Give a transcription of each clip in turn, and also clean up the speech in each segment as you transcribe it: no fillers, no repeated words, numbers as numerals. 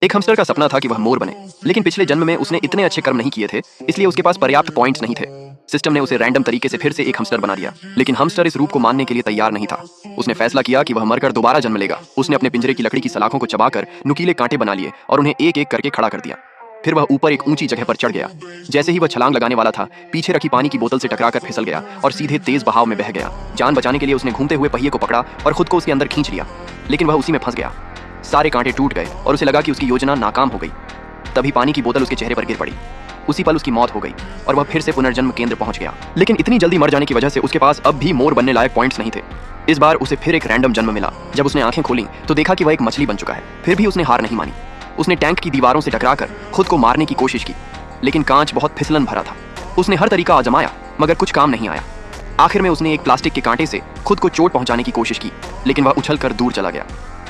एक हमस्टर का सपना था कि वह मोर बने, लेकिन पिछले जन्म में उसने इतने अच्छे कर्म नहीं किए थे, इसलिए उसके पास पर्याप्त पॉइंट्स नहीं थे। सिस्टम ने उसे रैंडम तरीके से फिर से एक हमस्टर बना दिया, लेकिन हमस्टर इस रूप को मानने के लिए तैयार नहीं था। उसने फैसला किया कि वह मरकर दोबारा जन्म लेगा। उसने अपने पिंजरे की लकड़ी की सलाखों को चबाकर नुकीले कांटे बना लिए और उन्हें एक एक करके खड़ा कर दिया। फिर वह ऊपर एक ऊंची जगह पर चढ़ गया। जैसे ही वह छलांग लगाने वाला था, पीछे रखी पानी की बोतल से टकराकर फिसल गया और सीधे तेज बहाव में बह गया। जान बचाने के लिए उसने घूमते हुए पहिए को पकड़ा और खुद को उसके अंदर खींच लिया, लेकिन वह उसी में फंस गया। सारे कांटे टूट गए और उसे लगा कि उसकी योजना नाकाम हो गई। तभी पानी की बोतल उसके चेहरे पर गिर पड़ी। उसी पल उसकी मौत हो गई और वह फिर से पुनर्जन्म केंद्र पहुंच गया। लेकिन इतनी जल्दी मर जाने की वजह से उसके पास अब भी मोर बनने लायक पॉइंट्स नहीं थे। इस बार उसे फिर एक रैंडम जन्म मिला। जब उसने आंखें खोली तो देखा कि वह एक मछली बन चुका है। फिर भी उसने हार नहीं मानी। उसने टैंक की दीवारों से टकराकर खुद को मारने की कोशिश की, लेकिन कांच बहुत फिसलन भरा था। उसने हर तरीका आजमाया, मगर कुछ काम नहीं आया। आखिर में उसने एक प्लास्टिक के कांटे से खुद को चोट पहुंचाने की कोशिश की, लेकिन वह उछलकर दूर चला गया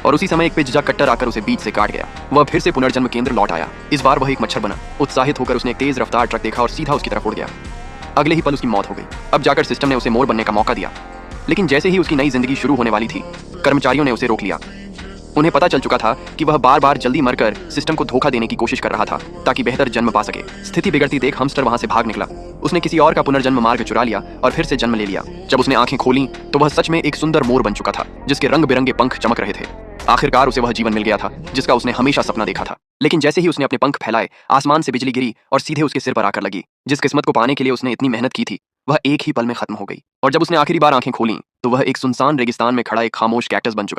और उसी समय एक पिज्जा कट्टर आकर उसे बीच से काट गया। वह फिर से पुनर्जन्म केंद्र लौट आया। इस बार वह एक मच्छर बना। उत्साहित होकर उसने एक तेज रफ्तार ट्रक देखा और सीधा उसकी तरफ उड़ गया। अगले ही पल उसकी मौत हो गई। अब जाकर सिस्टम ने उसे मोर बनने का मौका दिया, लेकिन जैसे ही उसकी नई जिंदगी शुरू होने वाली थी, कर्मचारियों ने उसे रोक लिया। उन्हें पता चल चुका था कि वह बार बार जल्दी मरकर सिस्टम को धोखा देने की कोशिश कर रहा था ताकि बेहतर जन्म पा सके। स्थिति बिगड़ती देख हमस्टर वहां से भाग निकला। उसने किसी और का पुनर्जन्म मार्ग चुरा लिया और फिर से जन्म ले लिया। जब उसने आंखें खोली तो वह सच में एक सुंदर मोर बन चुका था, जिसके रंग बिरंगे पंख चमक रहे थे। आखिरकार उसे वह जीवन मिल गया था जिसका उसने हमेशा सपना देखा था। लेकिन जैसे ही उसने अपने पंख फैलाए, आसमान से बिजली गिरी और सीधे उसके सिर पर आकर लगी। जिस किस्मत को पाने के लिए उसने इतनी मेहनत की थी, वह एक ही पल में खत्म हो गई। और जब उसने आखिरी बार आंखें खोली तो वह एक सुनसान रेगिस्तान में खड़ा एक खामोश कैक्टस बन चुका